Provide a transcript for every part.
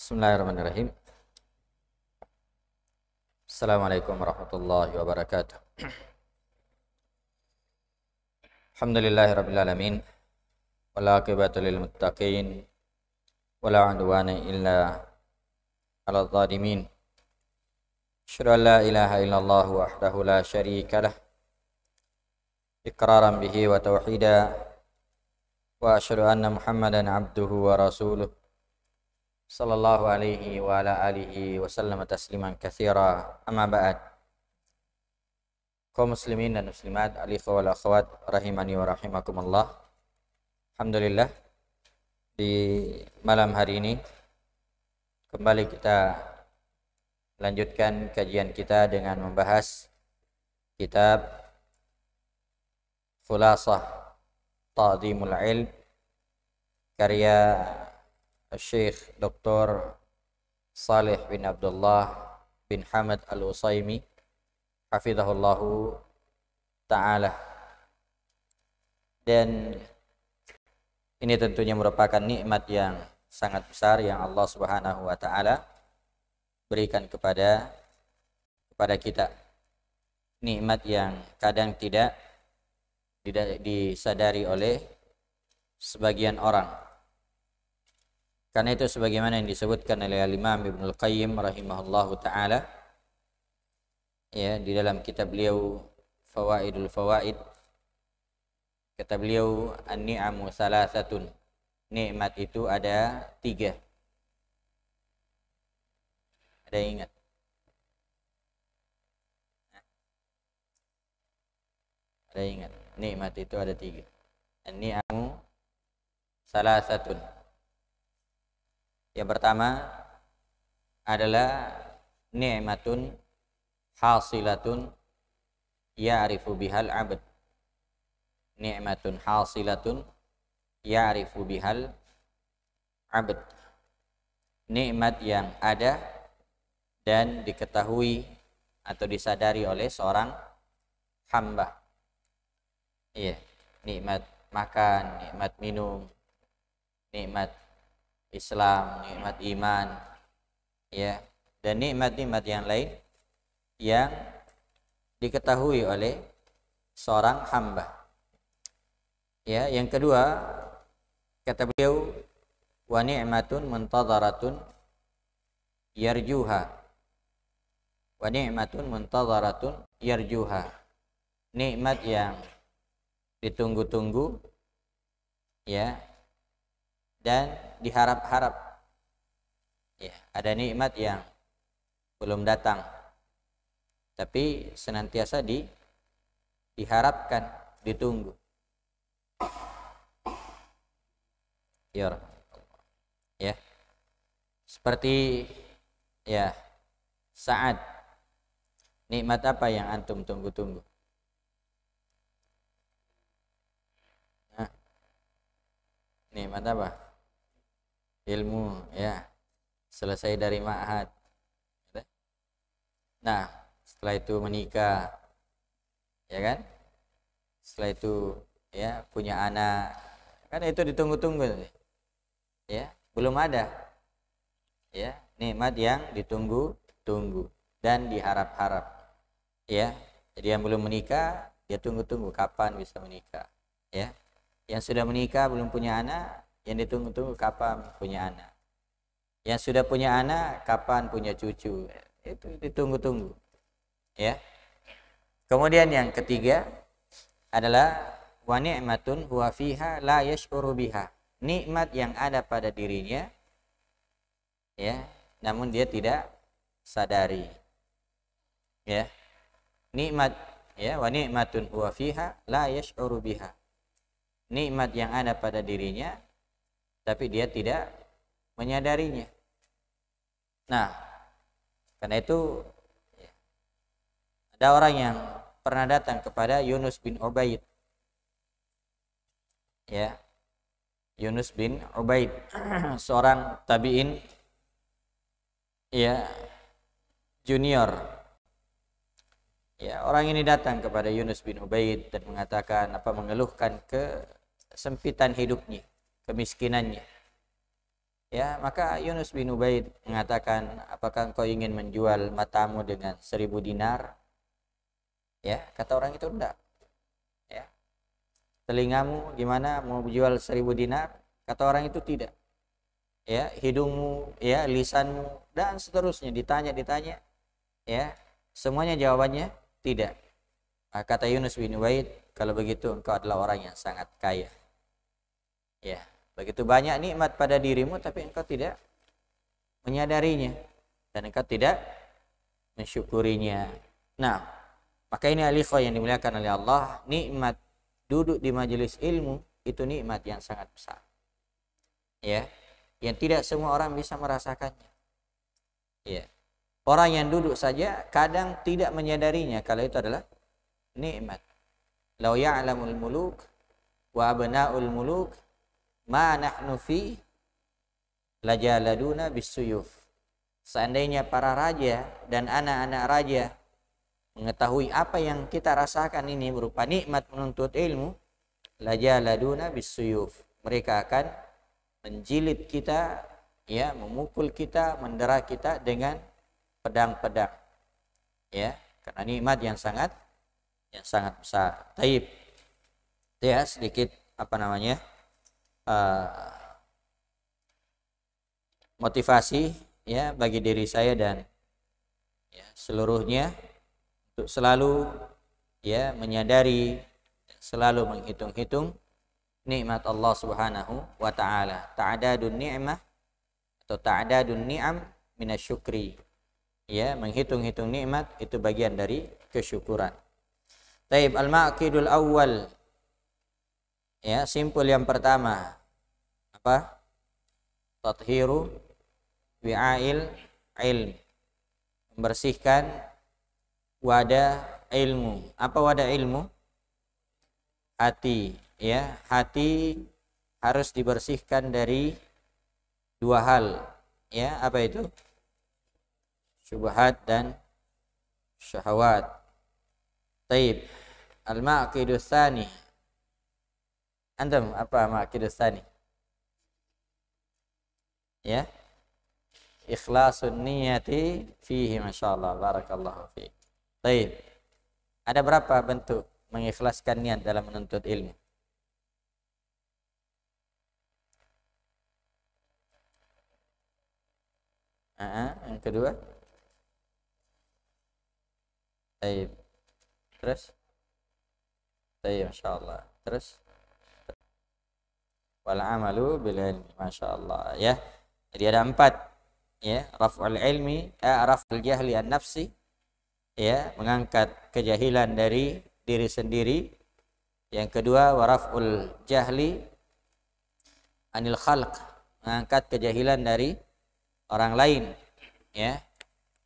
Bismillahirrahmanirrahim. Assalamualaikum warahmatullahi wabarakatuh. Alhamdulillahirabbil alamin. Wal aqibatu lil muttaqin. Wala 'udwana illa 'alal zalimin. Asyhadu an la ilaha illallah wahdahu la syarika lah. Iqraran bihi wa tauhida. Wa asyhadu anna Muhammadan 'abduhu wa rasuluh. Sallallahu alaihi wa ala alihi wa sallama tasliman katsira. Amma ba'd. Kaum muslimin dan muslimat, al-ikhwa wal akhwat rahimani wa rahimakumullah. Alhamdulillah, di malam hari ini kembali kita lanjutkan kajian kita dengan membahas kitab Khulasah Ta'dhimul Ilm karya Syekh Dr. Saleh bin Abdullah bin Hamad Al-Utsaimin hafizahullahu ta'ala. Dan ini tentunya merupakan nikmat yang sangat besar yang Allah Subhanahu wa taala berikan kepada kita. Nikmat yang kadang tidak disadari oleh sebagian orang. Karena itu sebagaimana yang disebutkan oleh Imam Ibnul Qayyim rahimahullahu taala ya di dalam kitab beliau Fawaidul Fawaid, kata beliau an-ni'amu salasatun, nikmat itu ada 3. Ada yang ingat? Ada yang ingat? Nikmat itu ada 3. An-ni'amu salasatun. Yang pertama adalah ni'matun hasilatun ya'rifu bihal 'abd. Ni'matun hasilatun ya'rifu bihal 'abd. Nikmat yang ada dan diketahui atau disadari oleh seorang hamba. Iya, nikmat makan, nikmat minum, nikmat Islam, nikmat iman, ya, dan nikmat-nikmat yang lain yang diketahui oleh seorang hamba. Ya, yang kedua kata beliau wa ni'matun muntadharatun yarjuha. Wa ni'matun muntadharatun yarjuha. Nikmat yang ditunggu-tunggu, ya, dan diharap-harap. Ya, ada nikmat yang belum datang tapi senantiasa diharapkan, ditunggu. Ya, ya. Seperti ya saat nikmat apa yang antum tunggu-tunggu? Nah, nikmat apa? Ilmu, ya, selesai dari ma'had. Nah, setelah itu menikah, ya kan? Setelah itu ya punya anak, kan itu ditunggu-tunggu, ya, belum ada, ya, nikmat yang ditunggu-tunggu dan diharap-harap, ya. Jadi yang belum menikah dia tunggu-tunggu kapan bisa menikah, ya. Yang sudah menikah belum punya anak, yang ditunggu-tunggu kapan punya anak. Yang sudah punya anak kapan punya cucu, itu ditunggu-tunggu, ya. Kemudian yang ketiga adalah wa ni'matun huwa fiha la yash'uru biha. Nikmat yang ada pada dirinya, ya, namun dia tidak sadari, ya. Nikmat, ya, wa ni'matun huwa fiha la yash'uru biha. Nikmat yang ada pada dirinya tapi dia tidak menyadarinya. Nah, karena itu ada orang yang pernah datang kepada Yunus bin Ubaid, ya, Yunus bin Ubaid seorang tabi'in, ya, junior. Ya, orang ini datang kepada Yunus bin Ubaid dan mengatakan mengeluhkan kesempitan hidupnya, kemiskinannya. Ya, maka Yunus bin Ubaid mengatakan, apakah engkau ingin menjual matamu dengan 1000 dinar? Ya, kata orang itu enggak. Ya, telingamu gimana mau jual 1000 dinar? Kata orang itu tidak. Ya, hidungmu, ya, lisanmu dan seterusnya ditanya, ya, semuanya jawabannya tidak. Kata Yunus bin Ubaid, kalau begitu engkau adalah orang yang sangat kaya. Ya, begitu banyak nikmat pada dirimu tapi engkau tidak menyadarinya dan engkau tidak mensyukurinya. Nah, maka ini alikhwah yang dimuliakan oleh Allah, nikmat duduk di majelis ilmu itu nikmat yang sangat besar. Ya, yang tidak semua orang bisa merasakannya. Ya. Orang yang duduk saja kadang tidak menyadarinya kalau itu adalah nikmat. Lau ya'lamul muluk wa abna'ul muluk ma nahnu fi lajaladuna bisuyuf. Seandainya para raja dan anak-anak raja mengetahui apa yang kita rasakan ini berupa nikmat menuntut ilmu, lajaladuna bisuyuf. Mereka akan menjilid kita, ya, memukul kita, mendera kita dengan pedang-pedang. Ya, karena nikmat yang sangat besar. Taib. Ya, sedikit motivasi, ya, bagi diri saya dan, ya, seluruhnya untuk selalu, ya, menyadari, selalu menghitung-hitung nikmat Allah Subhanahu wa taala. Ta'dadun ni'mah atau ta'dadun ni'am minasyukri. Ya, menghitung-hitung nikmat itu bagian dari kesyukuran. Taib, al-maqidul awwal. Ya, simpul yang pertama apa? Tathiru wi'ail ilm. Membersihkan wadah ilmu. Apa wadah ilmu? Hati, ya. Hati harus dibersihkan dari dua hal. Ya, apa itu? Syubhat dan syahwat. Taib. Al-maqidus tsani. Antum apa maqidus tsani? Ya. Ikhlasun niyati fihi, masyaallah, barakallahu fiik. Taib. Ada berapa bentuk mengikhlaskan niat dalam menuntut ilmu? Yang kedua? Taib. Terus? Taib, masyaallah. Terus? Wal amalu bil ilmi, masyaallah, ya. Jadi ada 4, ya, raf'ul ilmi, raf'ul jahli an nafsi, ya, mengangkat kejahilan dari diri sendiri. Yang kedua, waraf'ul jahli anil khalq, mengangkat kejahilan dari orang lain, ya.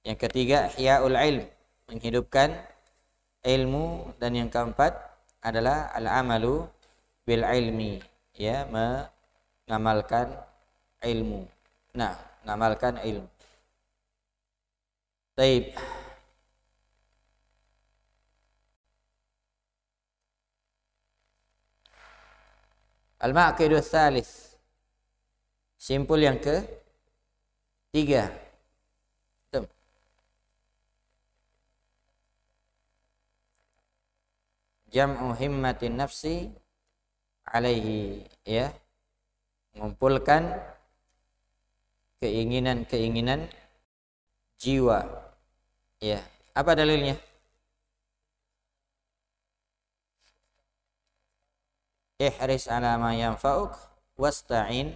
Yang ketiga, ihyaul ilm, menghidupkan ilmu. Dan yang keempat adalah al-amalu bil ilmi, ya, mengamalkan ilmu. Nah, mengamalkan ilmu. Taib. Al-maqidus tsalits. Simpul yang ke-3. Jam'u himmatin nafsi alaihi, ya, mengumpulkan keinginan-keinginan jiwa, ya. Apa dalilnya? Ihris ala ma yanfa'uk wasta'in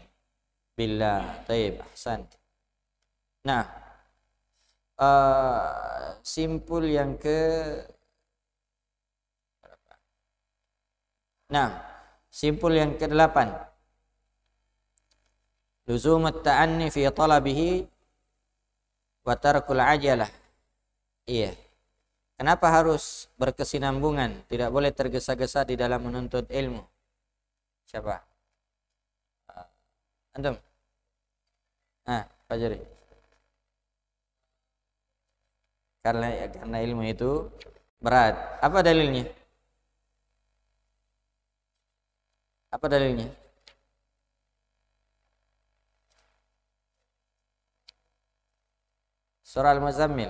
billah. Taib, ahsan. Nah, simpul yang simpul yang ke-8. Luzumat ta'anni fi talabihi wa tarkul ajalah. Iya. Kenapa harus berkesinambungan? Tidak boleh tergesa-gesa di dalam menuntut ilmu. Siapa? Antum? Fajri. Karena ilmu itu berat. Apa dalilnya? Apa dalilnya? Surah Al-Muzammil.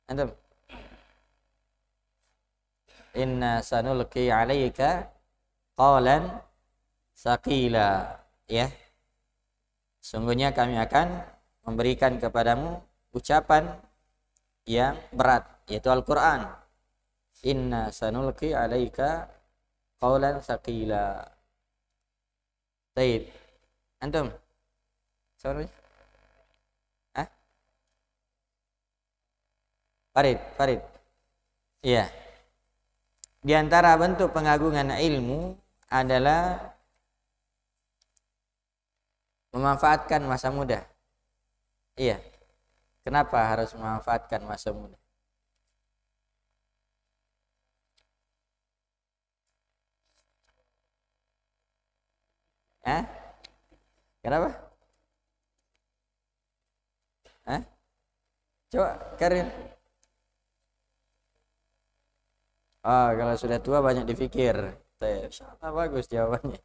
Antum? Inna sanulqi 'alaika qawlan saqila. Ya. Sungguhnya kami akan memberikan kepadamu ucapan yang berat, yaitu Al-Qur'an. Inna sanulqi 'alaika qawlan saqila. Baik. Antum? Siapa? Hah? Farid. Iya. Di antara bentuk pengagungan ilmu adalah memanfaatkan masa muda. Iya. Kenapa harus memanfaatkan masa muda? Hah? Kenapa? Hah? Coba Karin. Oh, kalau sudah tua banyak dipikir. Sama bagus jawabannya.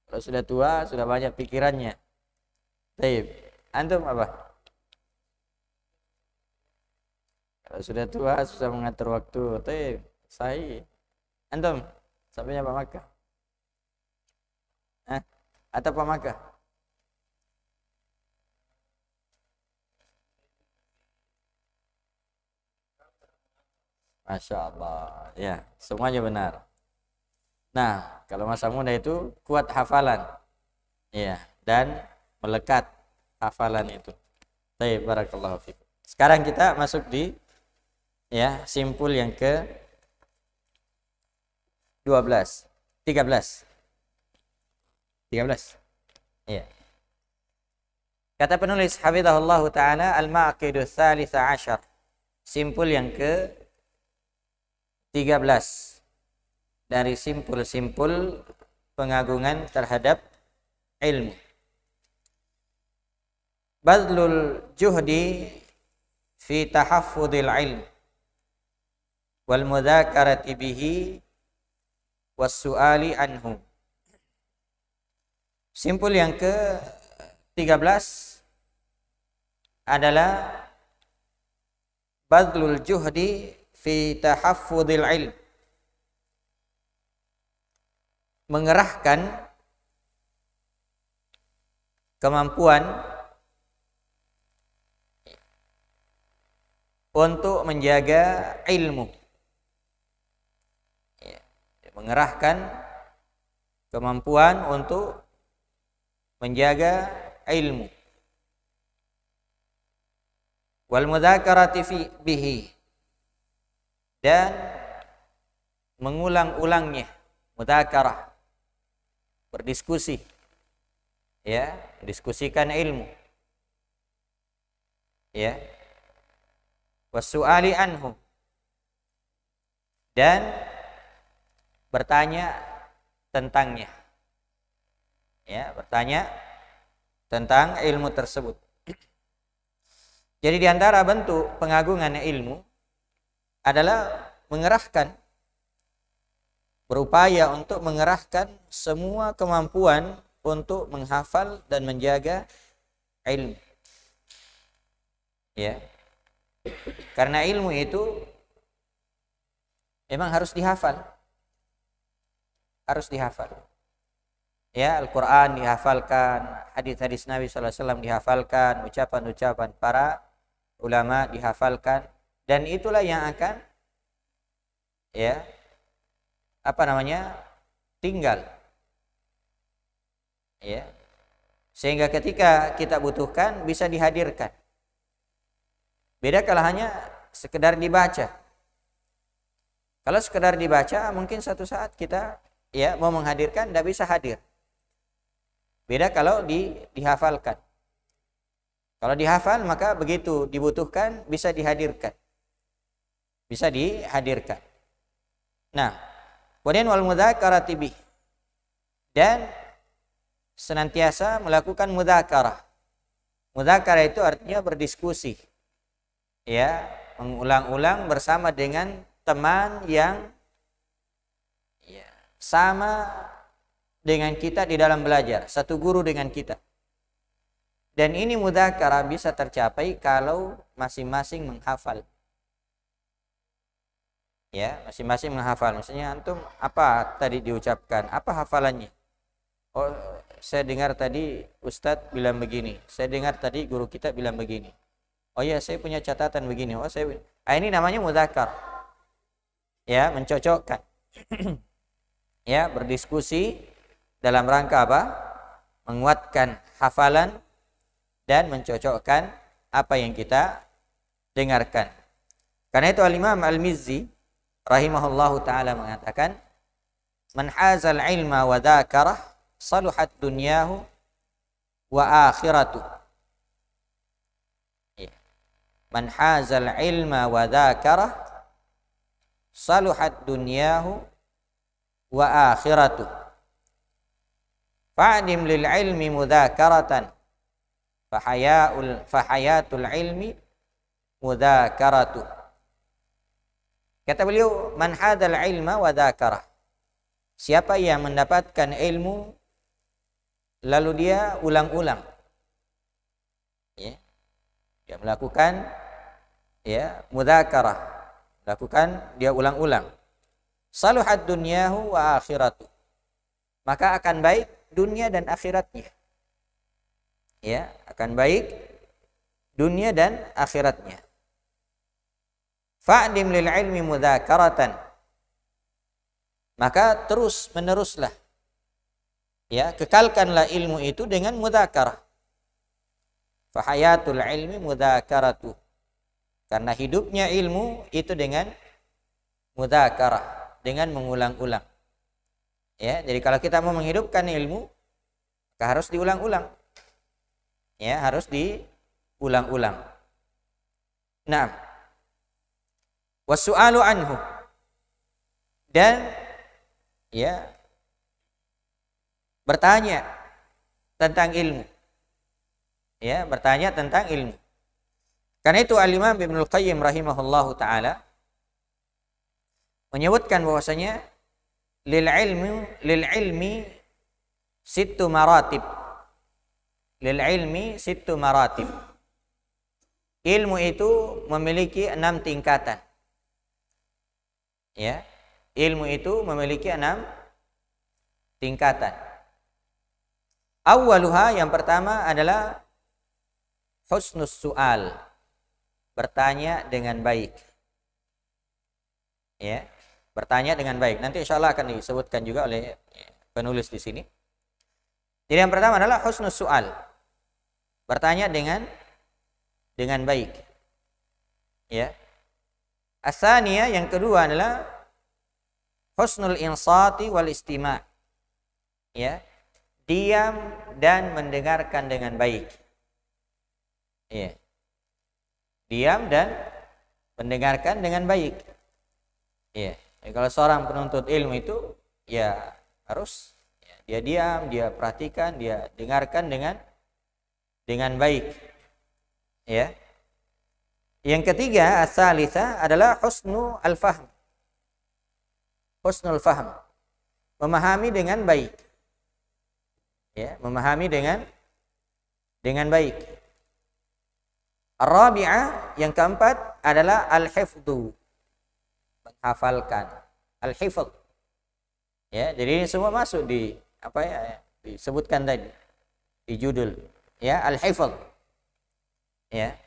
Kalau sudah tua, sudah banyak pikirannya. Baik. Antum apa? Kalau sudah tua, susah mengatur waktu. Baik. Sahih. Antum? Sampainya Pak Maka? Hah? Atau Pak Maka? Masya Allah. Ya, semuanya benar. Nah, kalau masa muda itu kuat hafalan. Ya, dan melekat hafalan itu. Baik, barakallahu fikum. Sekarang kita masuk di simpul yang ke 12. 13. Iya. Kata penulis hafizahullah taala al-ma'qidu tsalits asyar. Simpul yang ke 13 dari simpul-simpul pengagungan terhadap ilmu. Badlul juhdi fi tahaffudil ilm wal mudzakarati bihi was su'ali anhu. Simpul yang ke-13 adalah badlul juhdi fi tahaffudil ilm, mengerahkan kemampuan untuk menjaga ilmu. Mengerahkan kemampuan untuk menjaga ilmu. Wal mudzakarati bihi, dan mengulang-ulangnya. Mudzakarah, berdiskusi, diskusikan ilmu, wasu'ali anhu, dan bertanya tentangnya, bertanya tentang ilmu tersebut. Jadi di antara bentuk pengagungan ilmu adalah berupaya untuk mengerahkan semua kemampuan untuk menghafal dan menjaga ilmu. Karena ilmu itu memang harus dihafal. Al-Quran dihafalkan, hadis-hadis Nabi SAW dihafalkan, ucapan-ucapan para ulama dihafalkan, dan itulah yang akan tinggal. Sehingga ketika kita butuhkan bisa dihadirkan. Beda kalau hanya sekedar dibaca. Kalau sekedar dibaca mungkin satu saat kita mau menghadirkan tidak bisa hadir. Beda kalau dihafalkan. Kalau dihafal maka begitu dibutuhkan bisa dihadirkan. Nah, kemudian wal mudzakarati bih, dan senantiasa melakukan mudzakarah. Mudzakarah itu artinya berdiskusi. Mengulang-ulang bersama dengan teman yang sama dengan kita di dalam belajar, satu guru dengan kita. Dan ini mudzakarah bisa tercapai kalau masing-masing menghafal. Ya, masing-masing menghafal. Maksudnya antum apa tadi diucapkan? Apa hafalannya? Oh, saya dengar tadi Ustadz bilang begini. Saya dengar tadi guru kita bilang begini. Oh ya, saya punya catatan begini. Oh, ini namanya mudzakar. Ya, mencocokkan. Ya, berdiskusi dalam rangka apa? Menguatkan hafalan dan mencocokkan apa yang kita dengarkan. Karena itu Al-Imam Al-Mizzi rahimahullahu taala mengatakan, "Man hazal ilma wa dzakarah saluhat dunyahu wa akhiratuh." Man hazal ilma wa dzakarah saluhat dunyahu wa akhiratuh. Fa'dim lil ilmi mudzakaratan fahayatul ilmi mudzakaratuh. Kata beliau, man hadzal ilma wa dzakarah. Siapa yang mendapatkan ilmu lalu dia ulang-ulang. Ya. Dia melakukan mudzakarah. Lakukan dia ulang-ulang. Saluhat dunyahu wa akhiratuh. Maka akan baik dunia dan akhiratnya. Ya, akan baik dunia dan akhiratnya. Fa'dim lil ilmi mudzakaratan. Maka terus meneruslah. Ya, kekalkanlah ilmu itu dengan mudzakarah. Fahayatul ilmi mudzakaratu. Karena hidupnya ilmu itu dengan mudzakarah, dengan mengulang-ulang. Ya, jadi kalau kita mau menghidupkan ilmu, maka harus diulang-ulang. Ya, harus diulang-ulang. Nah, wasu'alu anhu, dan ya bertanya tentang ilmu. Ya, bertanya tentang ilmu. Karena itu Al-Imam Ibnul Qayyim rahimahullahu taala menyebutkan bahwasanya lil ilmi sittu maratib. Lil ilmi sittu maratib. Ilmu itu memiliki 6 tingkatan. Ya. Ilmu itu memiliki 6 tingkatan. Awwaluha, yang pertama adalah husnus su'al. Bertanya dengan baik. Ya. Bertanya dengan baik. Nanti insyaallah akan disebutkan juga oleh penulis di sini. Jadi yang pertama adalah husnus su'al. Bertanya dengan baik. Ya. Asaniya, yang kedua adalah husnul insati wal istima'. Ya. Diam dan mendengarkan dengan baik. Ya. Diam dan mendengarkan dengan baik. Ya. Jadi kalau seorang penuntut ilmu itu ya harus dia diam, dia perhatikan, dia dengarkan dengan baik. Ya. Yang ketiga, as-salisa, adalah husnul al-fahm. Husnul fahm. Memahami dengan baik. Ya, memahami dengan baik. Ar-rabi'ah, yang keempat adalah al-hifdhu. Menghafalkan. Al-hifdh. Ya, jadi ini semua masuk di disebutkan tadi di judul. Ya, al-hifdh. Ya.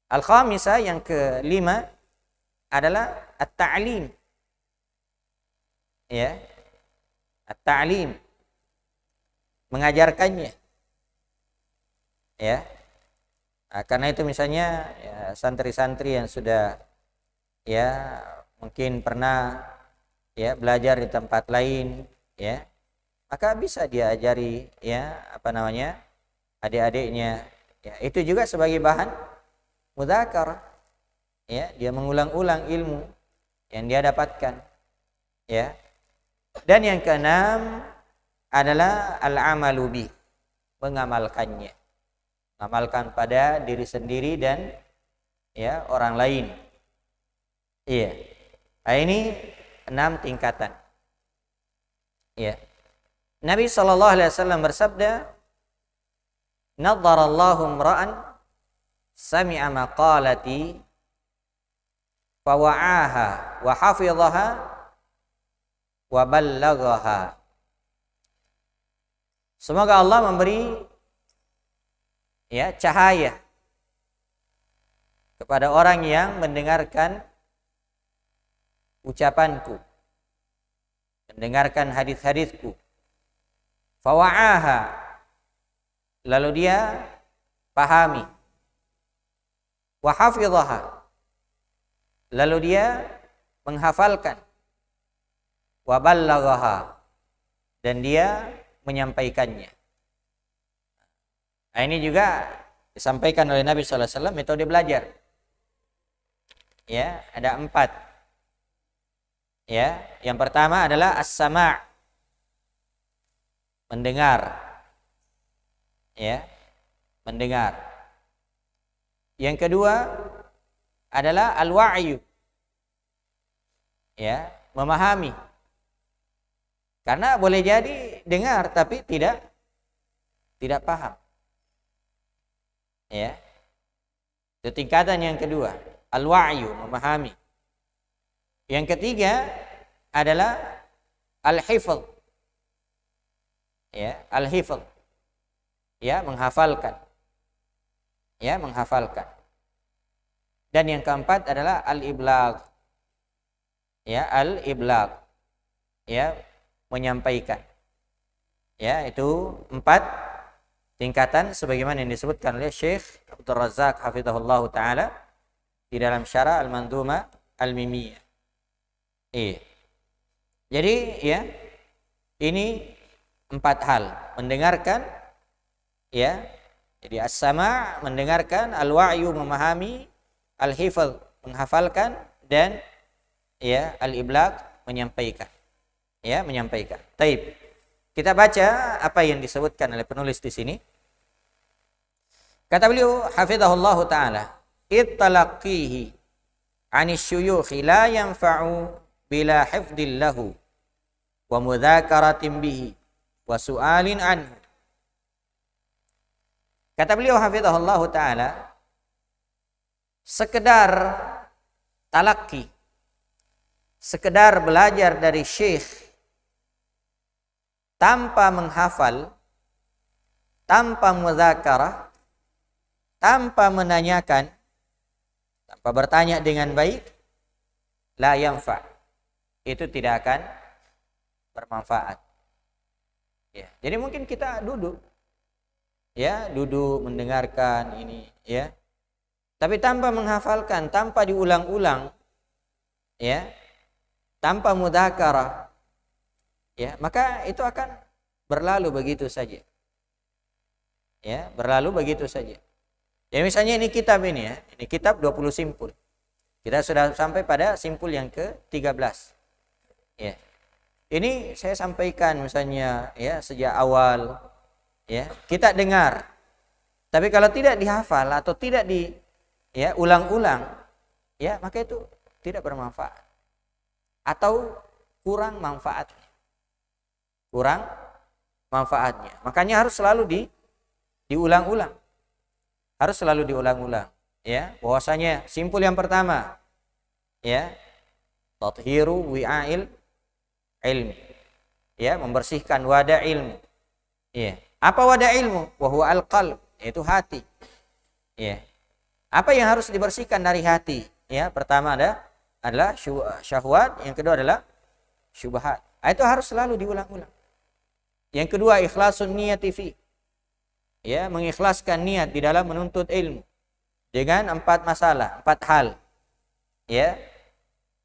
Al-khamisah, yang kelima adalah at-ta'lim. Ya. At-ta'lim. Mengajarkannya. Ya. Nah, karena itu misalnya ya, santri-santri yang sudah ya mungkin pernah ya belajar di tempat lain, ya, maka bisa dia ajari ya adik-adiknya. Ya, itu juga sebagai bahan mudzakarah. Ya, dia mengulang-ulang ilmu yang dia dapatkan. Ya. Dan yang keenam adalah al-amalu bih, mengamalkannya. Mengamalkan pada diri sendiri dan ya orang lain. Iya. Nah, ini 6 tingkatan. Ya. Nabi SAW bersabda, nadharallahu imra'an sami'a maqalati fawa'aha wa hafidhaha wa ballaghaha. Semoga Allah memberi cahaya kepada orang yang mendengarkan ucapanku, mendengarkan hadis-hadisku. Fawa'aha, lalu dia pahami. Wa hafidhaha, lalu dia menghafalkan. Wa ballaghaha, dan dia menyampaikannya. Nah, ini juga disampaikan oleh Nabi SAW metode belajar. Ya, ada 4. Ya, yang pertama adalah as-sama', mendengar. Ya, mendengar. Yang kedua adalah al-wa'yu. Ya, memahami. Karena boleh jadi dengar tapi tidak paham. Ya. Itu tingkatan yang kedua, al-wa'yu, memahami. Yang ketiga adalah al-hifdz. Ya, al-hifdz. Ya, menghafalkan. Ya, menghafalkan. Dan yang keempat adalah al-iblagh. Ya, al-iblagh. Ya, menyampaikan. Ya, itu 4 tingkatan sebagaimana yang disebutkan oleh Syekh Abdul Razak hafizahullah taala di dalam Syarah Al-Mandhumah Al-Mimiyah. Jadi ya, ini 4 hal. Mendengarkan, ya. Jadi as-sama', mendengarkan, al-wa'yu, memahami, al-hifdz, menghafalkan, dan ya, al-iblagh, menyampaikan. Ya, menyampaikan. Taib. Kita baca apa yang disebutkan oleh penulis di sini. Kata beliau hafizahullah taala, "Ittalaqihi 'anis syuyukhi la yanfa'u bila hifdhin lahu wa mudzakaratin bihi wa su'alin anhu." Kata beliau hafizahullah taala, sekedar talaqi, sekedar belajar dari syekh tanpa menghafal, tanpa mudzakarah, tanpa menanyakan, tanpa bertanya dengan baik, la yanfa', itu tidak akan bermanfaat. Ya, jadi mungkin kita duduk, ya, duduk mendengarkan ini, ya, tapi tanpa menghafalkan, tanpa diulang-ulang, ya, tanpa mudzakarah, ya, maka itu akan berlalu begitu saja. Ya, berlalu begitu saja. Ya, misalnya ini kitab ini, ya. Ini kitab 20 simpul. Kita sudah sampai pada simpul yang ke-13. Ya. Ini saya sampaikan misalnya, ya, sejak awal, ya, kita dengar. Tapi kalau tidak dihafal atau tidak ulang-ulang, ya, maka itu tidak bermanfaat. Atau kurang manfaatnya. Kurang manfaatnya. Makanya harus selalu diulang-ulang. Harus selalu diulang-ulang. Ya, bahwasanya simpul yang pertama, ya, tathiru wi'ail ilmi. Ya, membersihkan wadah ilmu. Ya. Apa wadah ilmu? Wa huwa al-qalb, yaitu hati. Ya. Apa yang harus dibersihkan dari hati? Ya, pertama adalah syahwat, yang kedua adalah syubhat. Itu harus selalu diulang-ulang. Yang kedua, ikhlasun niyati fi. Ya, mengikhlaskan niat di dalam menuntut ilmu dengan 4 masalah, 4 hal. Ya.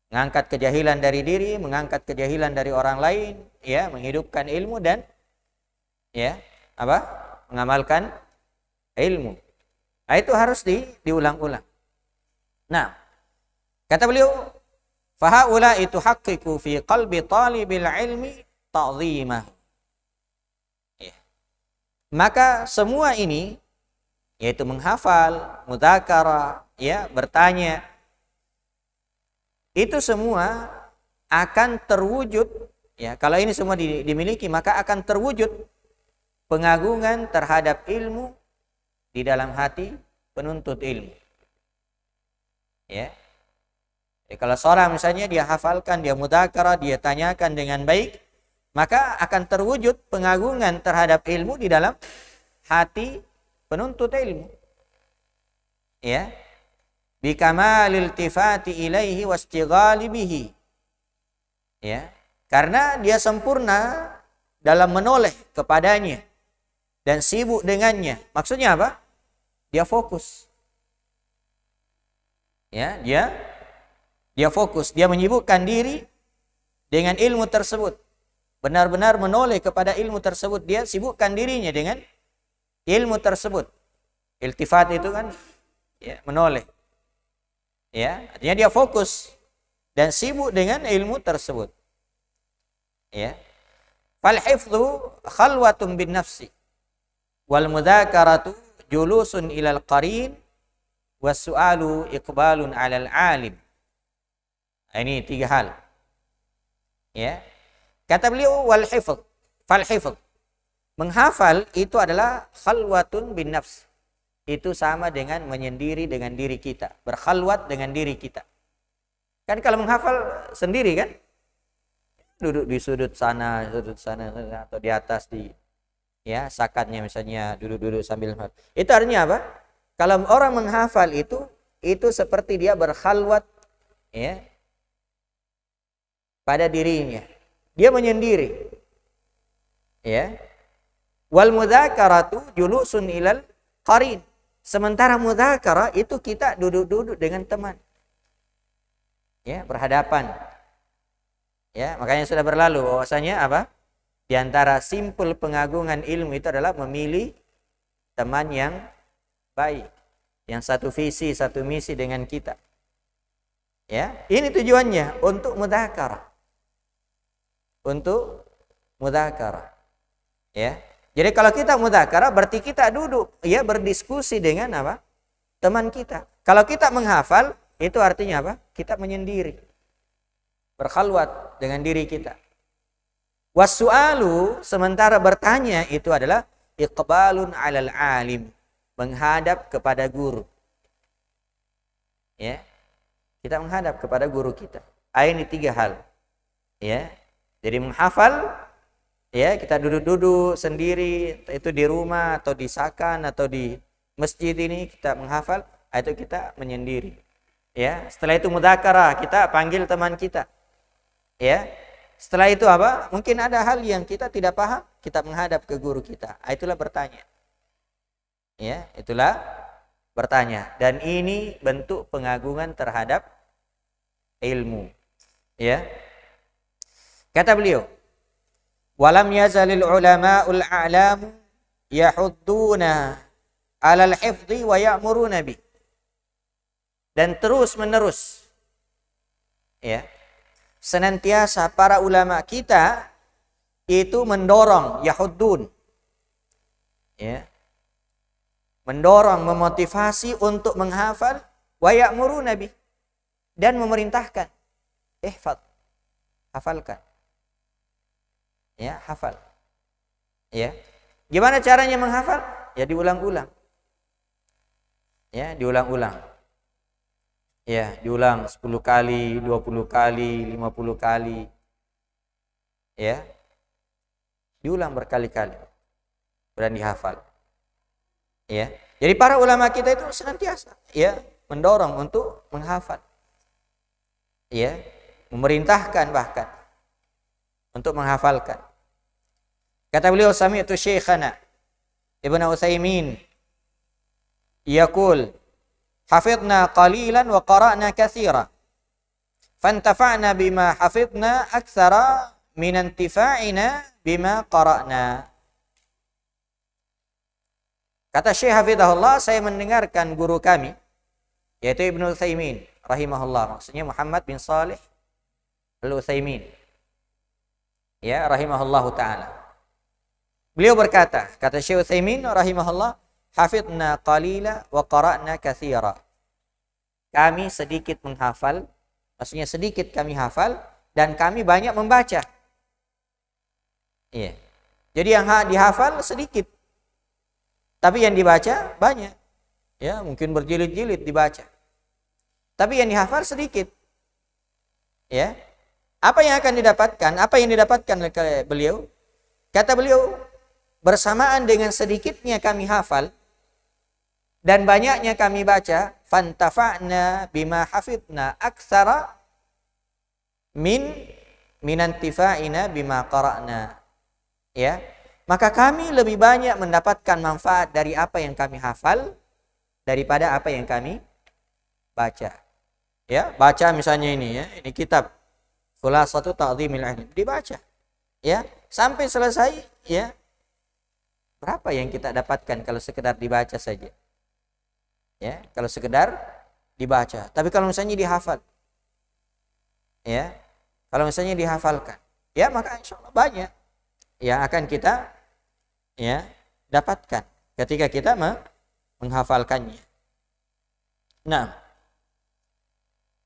Mengangkat kejahilan dari diri, mengangkat kejahilan dari orang lain, ya, menghidupkan ilmu dan ya, apa? Mengamalkan ilmu. Nah, itu harus diulang-ulang. Nah, kata beliau, fahaula itu haqiqu fi qalbi talibil ilmi ta'zimah. Maka semua ini, yaitu menghafal, mudzakarah, ya, bertanya, itu semua akan terwujud, ya, kalau ini semua dimiliki, maka akan terwujud pengagungan terhadap ilmu di dalam hati penuntut ilmu. Ya. Jadi kalau seorang misalnya dia hafalkan, dia mudzakarah, dia tanyakan dengan baik, maka akan terwujud pengagungan terhadap ilmu di dalam hati penuntut ilmu. Ya. Bi kamalil iltifati ilaihi wastighali bihi. Ya. Karena dia sempurna dalam menoleh kepadanya dan sibuk dengannya. Maksudnya apa? Dia fokus. Ya, dia fokus, dia menyibukkan diri dengan ilmu tersebut. Benar-benar menoleh kepada ilmu tersebut, dia sibukkan dirinya dengan ilmu tersebut. Iltifat itu kan ya, menoleh. Ya, artinya dia fokus dan sibuk dengan ilmu tersebut. Ya. Fal hifdhu khalwatun bin nafsi wal mudzakaratu julusun ilal qarin was-su'alu iqbalun 'alal 'alim. Ini 3 hal. Ya. Kata beliau wal hifdh, fal hifdh. Menghafal itu adalah khalwatun bin nafs. Itu sama dengan menyendiri dengan diri kita, berkhalwat dengan diri kita. Kan kalau menghafal sendiri kan? Duduk di sudut sana atau di atas di ya sakatnya misalnya duduk-duduk sambil menghafal. Itu artinya apa? Kalau orang menghafal itu seperti dia berkhalwat ya pada dirinya. Dia menyendiri. Ya. Wal mudzakaratu julusun ilal qarin. Sementara mudzakarah itu kita duduk-duduk dengan teman. Ya, berhadapan. Ya, makanya sudah berlalu bahwasanya apa? Di antara simpul pengagungan ilmu itu adalah memilih teman yang baik, yang satu visi, satu misi dengan kita. Ya, ini tujuannya untuk mudzakarah. Untuk mudzakarah. Ya. Jadi kalau kita mudzakarah berarti kita duduk ya berdiskusi dengan apa? Teman kita. Kalau kita menghafal itu artinya apa? Kita menyendiri. Berkhalwat dengan diri kita. Was-su'alu sementara bertanya itu adalah iqbalun 'alal 'alim, menghadap kepada guru. Ya. Kita menghadap kepada guru kita. Ini 3 hal. Ya. Jadi menghafal ya kita duduk-duduk sendiri itu di rumah atau di sakan atau di masjid ini kita menghafal, itu kita menyendiri. Ya, setelah itu mudzakarah, kita panggil teman kita. Ya. Setelah itu apa? Mungkin ada hal yang kita tidak paham, kita menghadap ke guru kita. Itulah bertanya. Ya, itulah bertanya. Dan ini bentuk pengagungan terhadap ilmu. Ya. Kata beliau, "Walam yazalil ulama'ul a'lam yahudduna 'alal hifdhi wa ya'muruna bi." Dan terus menerus ya. Senantiasa para ulama kita itu mendorong yahuddun ya. Mendorong, memotivasi untuk menghafal wa ya'muruna bi dan memerintahkan ihfaz, hafalkan. Ya, hafal. Ya. Gimana caranya menghafal? Ya diulang-ulang. Ya, diulang-ulang. Ya, diulang 10 kali, 20 kali, 50 kali. Ya. Diulang berkali-kali. Dan dihafal. Ya. Jadi para ulama kita itu senantiasa ya mendorong untuk menghafal. Ya, memerintahkan bahkan untuk menghafalkan. Kata beliau, sami'tu syekhana Ibnu Utsaimin yaqul hafidna qalilan wa qara'na katsira fantafa'na bima hafidna aktsara min intifa'ina bima qara'na. Kata Syekh hafizahullah, saya mendengarkan guru kami yaitu Ibnu Utsaimin rahimahullah, maksudnya Muhammad bin Shalih Al-Utsaimin ya rahimahullahu taala. Beliau berkata, kata Syekh Utsaimin rahimahullah, hafidna qalila wa qara'na katsira. Kami sedikit menghafal, maksudnya sedikit kami hafal dan kami banyak membaca. Iya. Jadi yang dihafal sedikit. Tapi yang dibaca banyak. Ya, mungkin berjilid-jilid dibaca. Tapi yang dihafal sedikit. Ya. Apa yang akan didapatkan? Apa yang didapatkan oleh beliau? Kata beliau, bersamaan dengan sedikitnya kami hafal dan banyaknya kami baca, fantafa'na bima hafidna aktsara minantifa'ina bima qara'na. Ya. Maka kami lebih banyak mendapatkan manfaat dari apa yang kami hafal daripada apa yang kami baca. Ya, baca misalnya ini ya, ini kitab Khulasatu Ta'dhimil Ilm, dibaca. Ya, sampai selesai ya. Berapa yang kita dapatkan kalau sekedar dibaca saja? Ya, kalau sekedar dibaca. Tapi kalau misalnya dihafal, ya, kalau misalnya dihafalkan, ya maka insya Allah banyak yang akan kita ya dapatkan ketika kita menghafalkannya. Nah,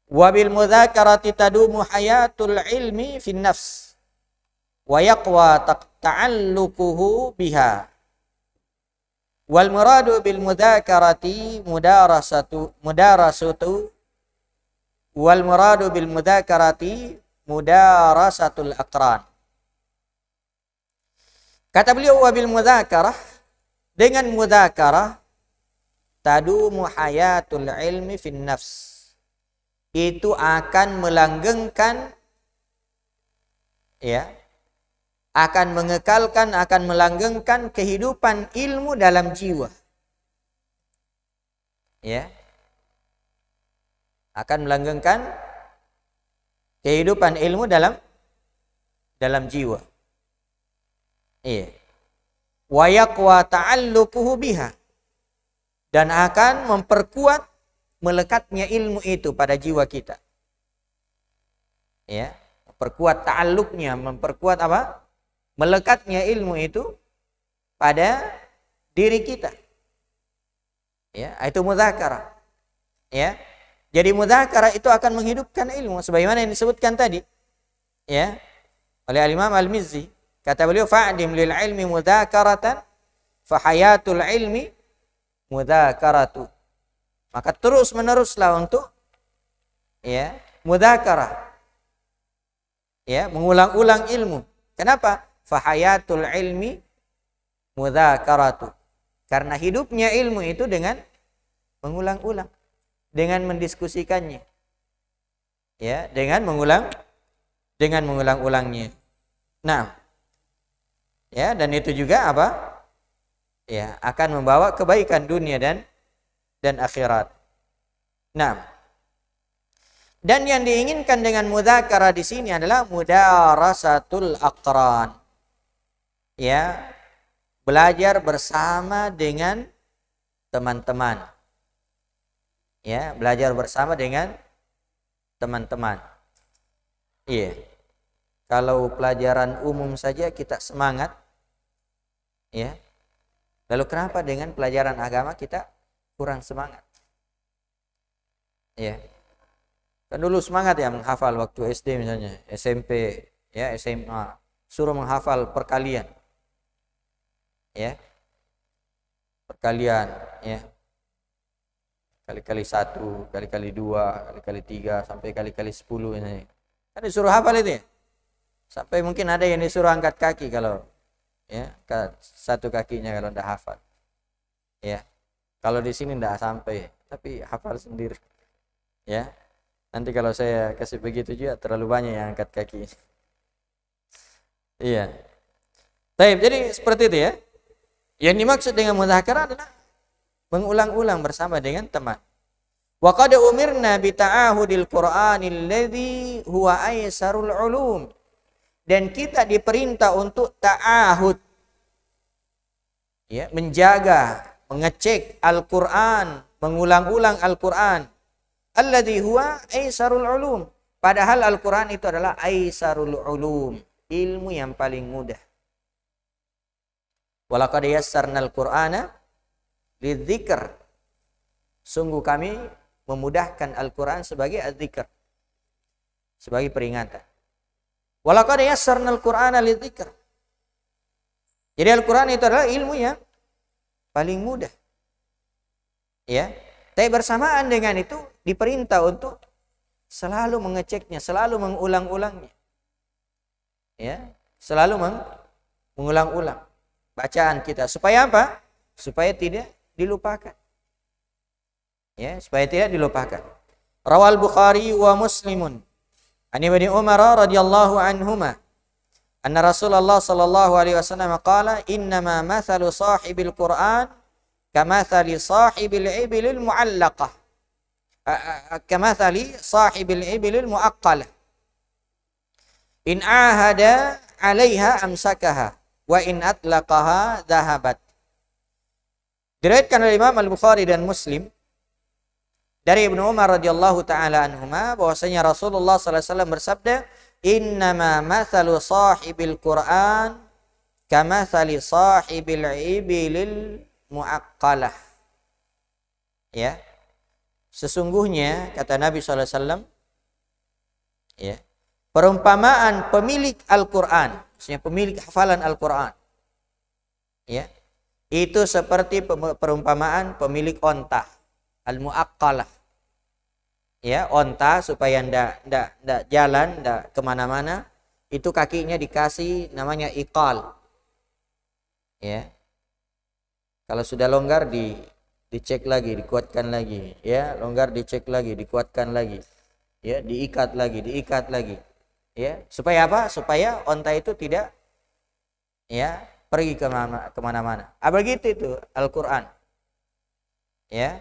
wabil mudzakarati tadumu hayatul ilmi fin nafs wa yaqwa ta'alluquhu biha. Wal muradu bil mudzakarati mudarasatu wal muradu bil mudzakarati mudarasatul aqran. Kata beliau, wabil mudzakarah, dengan mudzakarah tadumu hayatul ilmi fin nafs, itu akan melanggengkan ya, akan mengekalkan, akan melanggengkan kehidupan ilmu dalam jiwa. Ya. Akan melanggengkan kehidupan ilmu dalam jiwa. Iya. Wa yaqwa ta'alluquhu biha, dan akan memperkuat melekatnya ilmu itu pada jiwa kita. Ya, memperkuat ta'alluqnya, memperkuat apa? Melekatnya ilmu itu pada diri kita. Ya, itu mudzakarah. Ya. Jadi mudzakarah itu akan menghidupkan ilmu sebagaimana yang disebutkan tadi. Ya. Oleh Al-Imam Al-Mizzi, kata beliau, fa'dim lil ilmi mudzakaratan fa hayatul ilmi mudzakaratu. Maka terus meneruslah untuk ya mudzakarah. Ya, mengulang-ulang ilmu. Kenapa? Fa hayatul ilmi mudzakaratu. Karena hidupnya ilmu itu dengan mengulang-ulang, dengan mendiskusikannya. Ya, dengan mengulang-ulangnya. Nah, ya, dan itu juga apa? Ya, akan membawa kebaikan dunia dan akhirat. Nah, dan yang diinginkan dengan mudzakarah di sini adalah mudarasatul aqran. Ya, belajar bersama dengan teman-teman. Ya, belajar bersama dengan teman-teman. Iya. Kalau pelajaran umum saja kita semangat, ya. Lalu kenapa dengan pelajaran agama kita kurang semangat? Ya. Kan dulu semangat ya menghafal waktu SD misalnya, SMP, ya, SMA, suruh menghafal perkalian. Ya. Perkalian, ya. Kali-kali 1, kali-kali 2, kali-kali 3, sampai kali-kali 10 ini. Kan disuruh hafal itu ya. Sampai mungkin ada yang disuruh angkat kaki kalau ya, satu kakinya kalau tidak hafal. Ya. Kalau di sini tidak sampai, tapi hafal sendiri. Ya. Nanti kalau saya kasih begitu juga terlalu banyak yang angkat kaki. Iya. Baik, jadi seperti itu ya. Yang dimaksud dengan mudzakarah adalah mengulang-ulang bersama dengan teman. Wa qad umirna bi ta'ahudil Qur'anil ladzi huwa aysarul ulum. Dan kita diperintah untuk ta'ahud. Ya, menjaga, mengecek Al-Qur'an, mengulang-ulang Al-Qur'an. Alladzi huwa aysarul ulum. Padahal Al-Qur'an itu adalah aysarul ulum, ilmu yang paling mudah. Walaqad yassarnal Qur'ana lidzikr. Sungguh kami memudahkan Al-Qur'an sebagai adzikr, sebagai peringatan. Walaqad yassarnal Qur'ana lidzikr. Jadi Al-Qur'an itu adalah ilmu yang paling mudah. Ya. Tapi bersamaan dengan itu diperintah untuk selalu mengeceknya, selalu mengulang-ulangnya. Ya, selalu mengulang-ulang bacaan kita supaya apa? Supaya tidak dilupakan. Ya, supaya tidak dilupakan. Rawal Bukhari wa Muslimun an Ibnu Umar radhiyallahu anhuma anna Rasulullah sallallahu alaihi wasallam qala innama mathalu sahibil Qur'an kamathali sahibil ibilil mu'allaqah kamathali sahibil ibilil mu'aqqalah in ahada 'alaiha amsakaha wa in atlaqaha dhahabat. Diriwayatkan oleh Imam Al-Bukhari dan Muslim dari Ibnu Umar radhiyallahu taala anhuma bahwasanya Rasulullah sallallahu alaihi wasallam bersabda, "Innama mathalu sahibil Qur'an kamathali sahibil ibilil muaqqalah." Ya. Sesungguhnya kata Nabi sallallahu alaihi wasallam, ya, perumpamaan pemilik Al-Qur'an, maksudnya pemilik hafalan Al-Qur'an, ya, itu seperti perumpamaan pemilik onta al-muaqqalah. Ya, onta supaya ndak jalan, ndak kemana-mana, itu kakinya dikasih namanya iqal. Ya, kalau sudah longgar dicek lagi, dikuatkan lagi. Ya, longgar dicek lagi, dikuatkan lagi. Ya, diikat lagi. Ya, supaya apa? Supaya onta itu tidak ya pergi kemana-mana. Begitu itu Al-Quran. Ya,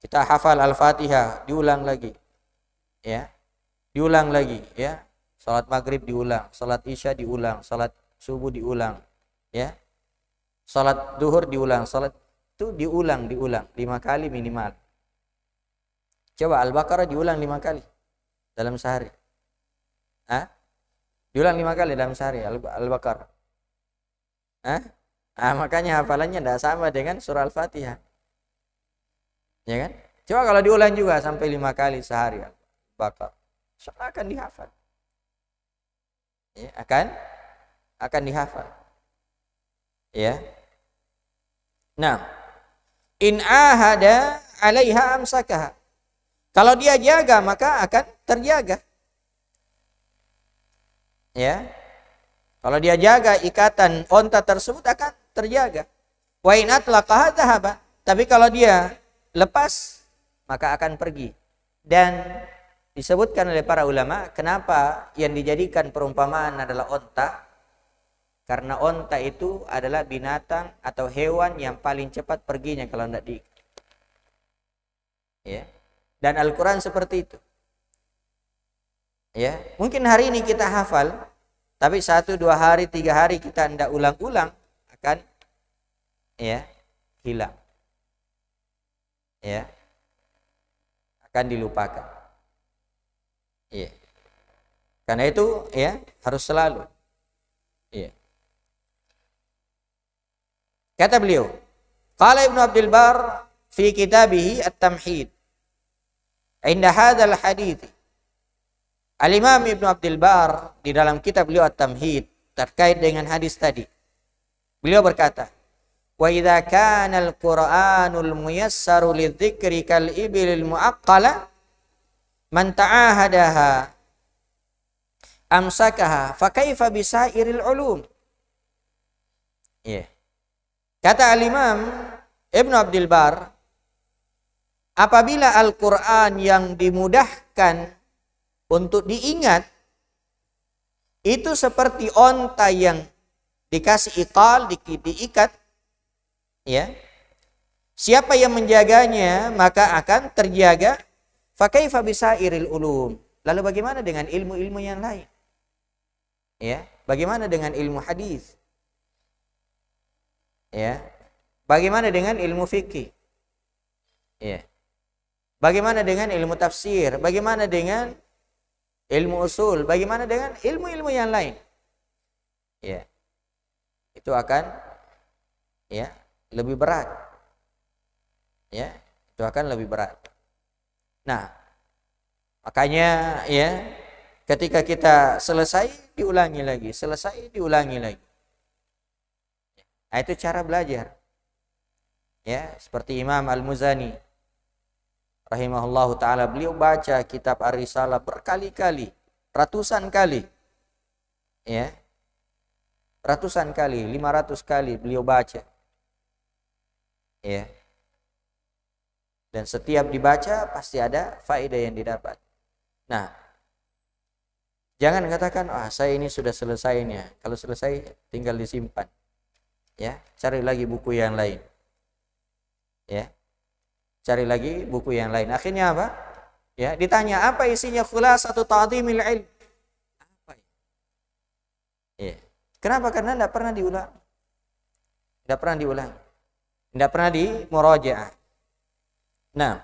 kita hafal Al-Fatihah, diulang lagi. Ya. Diulang lagi, ya. Salat maghrib diulang, salat isya diulang, salat subuh diulang, ya. Salat duhur diulang, salat itu diulang 5 kali minimal. Coba Al-Baqarah diulang 5 kali dalam sehari. Hah? Diulang 5 kali dalam sehari Al-Baqarah. Hah? Makanya hafalannya tidak sama dengan surah Al-Fatihah. Ya kan? Coba kalau diulang juga sampai 5 kali sehari Al-Baqarah, akan dihafal. Ya, akan dihafal. Ya. Nah, in ahada 'alaiha amsakaha. Kalau dia jaga maka akan terjaga. Ya. Kalau dia jaga ikatan onta tersebut akan terjaga. Wa in atlaqaha dhahaba. Tapi kalau dia lepas maka akan pergi. Dan disebutkan oleh para ulama kenapa yang dijadikan perumpamaan adalah onta, karena onta itu adalah binatang atau hewan yang paling cepat perginya kalau tidak diikat. Ya. Dan Al-Quran seperti itu. Ya, mungkin hari ini kita hafal, tapi 1, 2 hari, 3 hari kita tidak ulang-ulang akan ya hilang. Ya, akan dilupakan. Ya. Karena itu ya harus selalu. Ya. Kata beliau, qala Ibnu Abdul Bar fi kitabihi At-Tamhid. Inda hadzal hadits. Al-Imam Ibnu Abdul Bar di dalam kitab beliau At-Tamhid terkait dengan hadis tadi. Beliau berkata, "Wa idza kana al-Qur'anul muyassaru lidzikri kal ibilil muaqqala man ta'ahadaha amsakaha fa kaifa bisairil ulum." Ya. Kata Al-Imam Ibnu Abdul Bar, apabila Al-Qur'an yang dimudahkan untuk diingat itu seperti onta yang dikasih iqal, diikat, ya. Siapa yang menjaganya maka akan terjaga. Fa kaifa bisairil ulum. Lalu bagaimana dengan ilmu-ilmu yang lain? Ya, bagaimana dengan ilmu hadis? Ya. Bagaimana dengan ilmu fikih? Ya. Bagaimana dengan ilmu tafsir? Bagaimana dengan ilmu usul? Bagaimana dengan ilmu-ilmu yang lain? Ya. Itu akan ya lebih berat. Ya, itu akan lebih berat. Nah, makanya ya ketika kita selesai diulangi lagi, selesai diulangi lagi. Nah, itu cara belajar. Ya, seperti Imam Al-Muzani rahimahullahu taala, beliau baca kitab Ar-Risalah berkali-kali, ratusan kali. Ya. Ratusan kali, 500 kali beliau baca. Ya. Dan setiap dibaca pasti ada faedah yang didapat. Nah, jangan katakan, saya ini sudah selesainya. Kalau selesai tinggal disimpan. Ya, cari lagi buku yang lain. Ya. Cari lagi buku yang lain. Akhirnya apa? Ya, ditanya apa isinya Khulasatu Ta'dhimil Ilm. Apa? Ya. Kenapa? Karena tidak pernah diulang. Tidak pernah diulang. Tidak pernah di murajaah. Nah.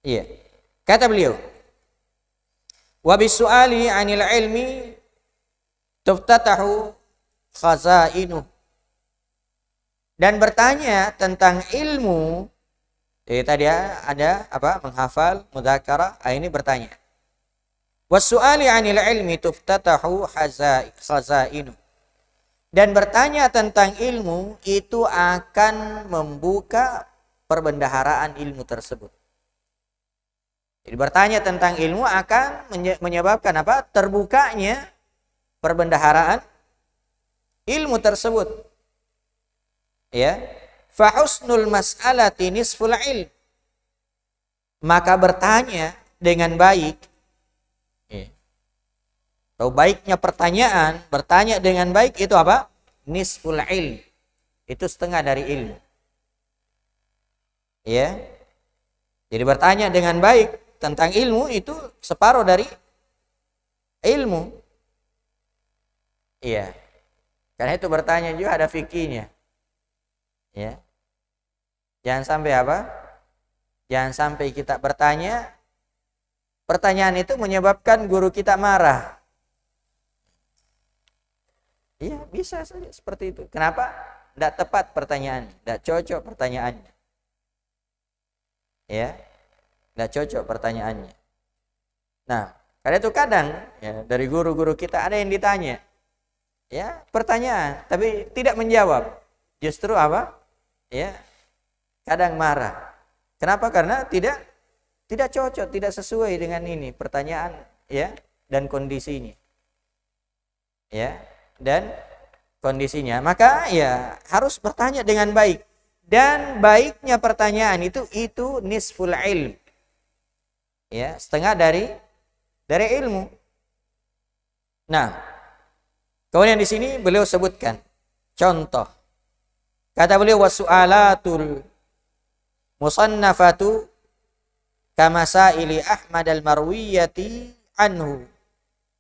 Iya. Kata beliau, wa bisu'ali 'anil ilmi tuftatahu khazainu. Dan bertanya tentang ilmu, tadi ada apa? Menghafal, mudzakarah, ini bertanya. Wasu'ali 'anil ilmi tuftatahu khazainu. Dan bertanya tentang ilmu itu akan membuka perbendaharaan ilmu tersebut. Jadi bertanya tentang ilmu akan menyebabkan apa? Terbukanya perbendaharaan ilmu tersebut. Ya, fa husnul mas'alati nisful ilm. Maka bertanya dengan baik, atau baiknya pertanyaan, bertanya dengan baik itu apa? Nisful ilm. Itu setengah dari ilmu. Ya. Jadi bertanya dengan baik tentang ilmu itu separuh dari ilmu. Iya. Karena itu bertanya juga ada fikihnya. Ya. Jangan sampai apa? Jangan sampai kita bertanya, pertanyaan itu menyebabkan guru kita marah. Iya, bisa saja seperti itu. Kenapa? Tidak tepat pertanyaan, tidak cocok pertanyaannya. Ya, tidak cocok pertanyaannya. Nah, karena itu kadang ya, dari guru-guru kita ada yang ditanya, ya pertanyaan, tapi tidak menjawab. Justru apa? Ya, kadang marah. Kenapa? Karena tidak cocok, tidak sesuai dengan ini pertanyaan, ya, dan kondisinya. Ya, dan kondisinya. Maka ya harus bertanya dengan baik. Dan baiknya pertanyaan itu nisful ilm. Ya, setengah dari ilmu. Nah, kemudian di sini beliau sebutkan contoh. Kata beliau wasu'alatul musannafatu kamasaili Ahmad al-Marwiyati anhu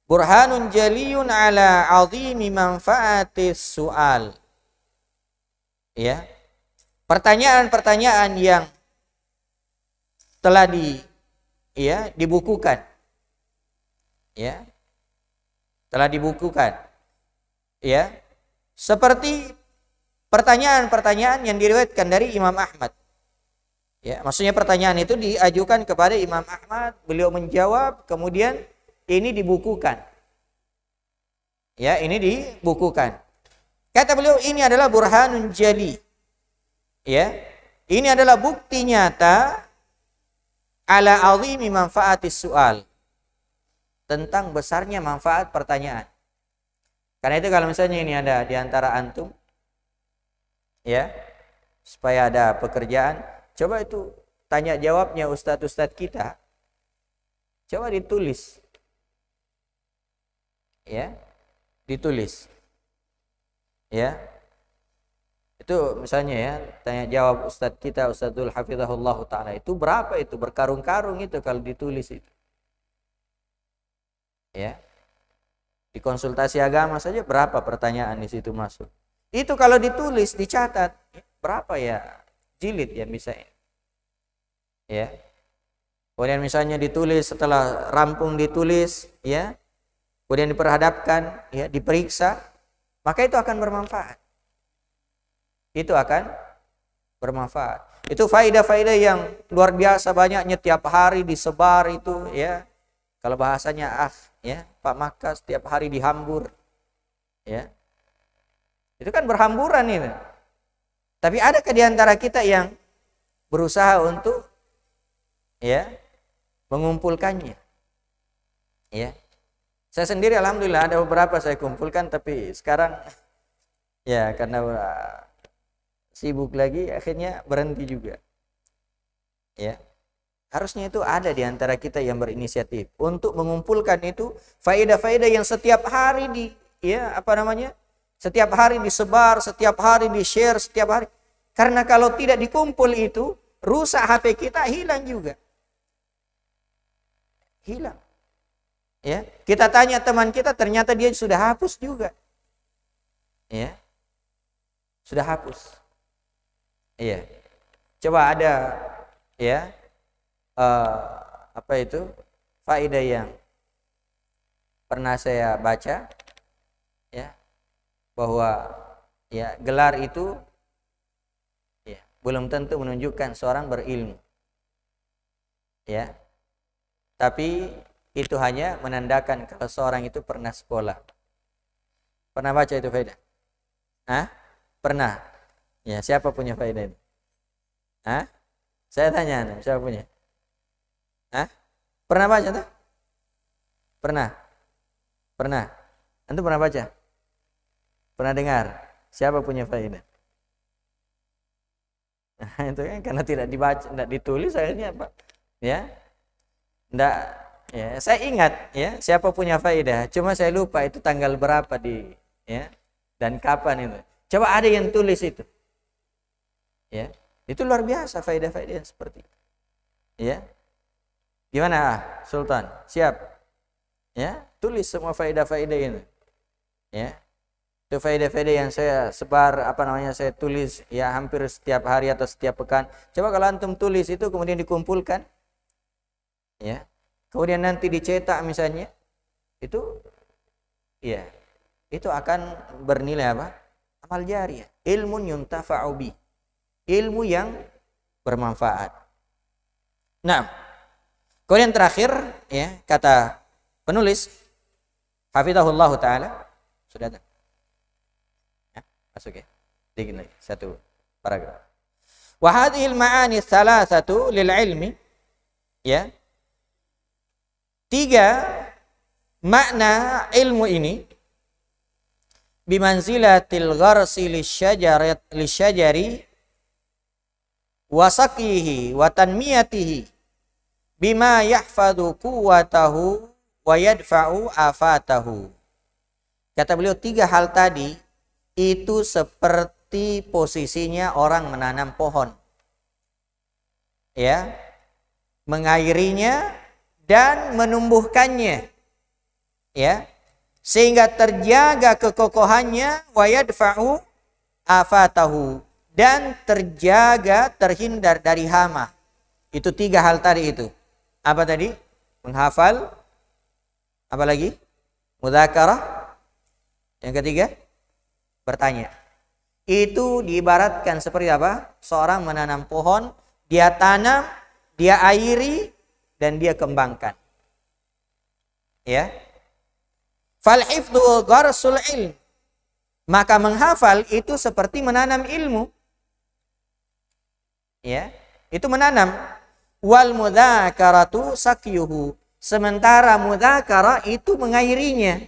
burhanun jaliyun ala azimi manfaatis su'al. Ya. Pertanyaan-pertanyaan yang telah dibukukan. Ya. Telah dibukukan. Ya. Seperti pertanyaan-pertanyaan yang diriwayatkan dari Imam Ahmad. Ya, maksudnya pertanyaan itu diajukan kepada Imam Ahmad, beliau menjawab, kemudian ini dibukukan. Ya, ini dibukukan. Kata beliau ini adalah burhanun jali. Ya. Ini adalah bukti nyata ala azimi manfaatis su'al. Tentang besarnya manfaat pertanyaan. Karena itu kalau misalnya ini ada di antara antum, ya, supaya ada pekerjaan, coba itu tanya jawabnya ustadz-ustadz kita, coba ditulis, ya, ditulis, ya, itu misalnya ya, tanya jawab ustadz kita, Ustadzul Hafizahullah Ta'ala, itu berapa itu, berkarung-karung itu kalau ditulis itu, ya, di konsultasi agama saja berapa pertanyaan di situ masuk. Itu kalau ditulis, dicatat, berapa ya jilid ya bisa. Ya. Kemudian misalnya ditulis, setelah rampung ditulis, ya. Kemudian diperhadapkan, ya, diperiksa, maka itu akan bermanfaat. Itu akan bermanfaat. Itu faedah-faedah yang luar biasa banyaknya, tiap hari disebar itu, ya. Kalau bahasanya ya, Pak Makas tiap hari dihambur. Ya. Itu kan berhamburan ini. Tapi adakah di antara kita yang berusaha untuk ya mengumpulkannya? Ya. Saya sendiri alhamdulillah ada beberapa saya kumpulkan, tapi sekarang ya karena sibuk lagi akhirnya berhenti juga. Ya. Harusnya itu ada di antara kita yang berinisiatif untuk mengumpulkan itu faedah-faedah yang setiap hari setiap hari disebar, setiap hari di-share, setiap hari. Karena kalau tidak dikumpul itu, rusak HP kita, hilang juga. Hilang. Ya, kita tanya teman kita, ternyata dia sudah hapus juga. Ya. Sudah hapus. Iya. Coba ada ya faedah yang pernah saya baca ya, bahwa ya gelar itu ya belum tentu menunjukkan seorang berilmu. Ya. Tapi itu hanya menandakan kalau seorang itu pernah sekolah. Pernah baca itu faedah? Hah? Pernah. Ya, siapa punya faedah ini? Hah? Saya tanya, siapa punya? Hah? Pernah baca tuh? Pernah. Pernah. Antum pernah baca? Pernah dengar? Siapa punya faedah? Nah, itu kan karena tidak dibaca, tidak ditulis akhirnya apa? Ya. Enggak, ya, saya ingat ya siapa punya faedah, cuma saya lupa itu tanggal berapa ya dan kapan itu. Coba ada yang tulis itu. Ya. Itu luar biasa faedah-faedah seperti itu. Ya. Gimana Sultan? Siap? Ya, tulis semua faedah-faedah ini. Ya. Itu faedah-faedah yang saya sebar saya tulis ya hampir setiap hari atau setiap pekan. Coba kalau antum tulis itu kemudian dikumpulkan. Ya. Kemudian nanti dicetak misalnya. Itu ya. Itu akan bernilai apa? Amal jariyah. Ilmun yuntafa'u bi. Ilmu yang bermanfaat. Nah, kemudian terakhir ya kata penulis hafizahullah taala sudah ada. Ya, masuk ya. Dikit lagi satu paragraf. Wa hadhil ma'ani thalathatu lil ilmi ya. 3 makna ilmu ini bimanzilatil gharsi lisyajari wa saqihi wa tanmiyatihi bima yahfadhu quwwatahu wa yadfa'u afatahu. Kata beliau 3 hal tadi itu seperti posisinya orang menanam pohon. Ya. Mengairinya dan menumbuhkannya. Ya. Sehingga terjaga kekokohannya wa yadfa'u afatahu dan terhindar dari hama. Itu 3 hal tadi itu. Apa tadi? Menghafal. Apa lagi? Mudzakarah. Yang ketiga, bertanya. Itu diibaratkan seperti apa? Seorang menanam pohon, dia tanam, dia airi, dan dia kembangkan. Ya. Fal hifdhu gharsul ilm. Maka menghafal itu seperti menanam ilmu. Ya, itu menanam. Wal mudzakaratu sakyuhu. Sementara mudzakarah itu mengairinya.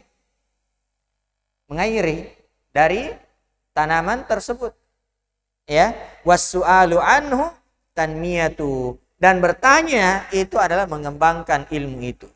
Mengairi dari tanaman tersebut. Ya, wassu'alu anhu tanmiyatu. Dan bertanya itu adalah mengembangkan ilmu itu.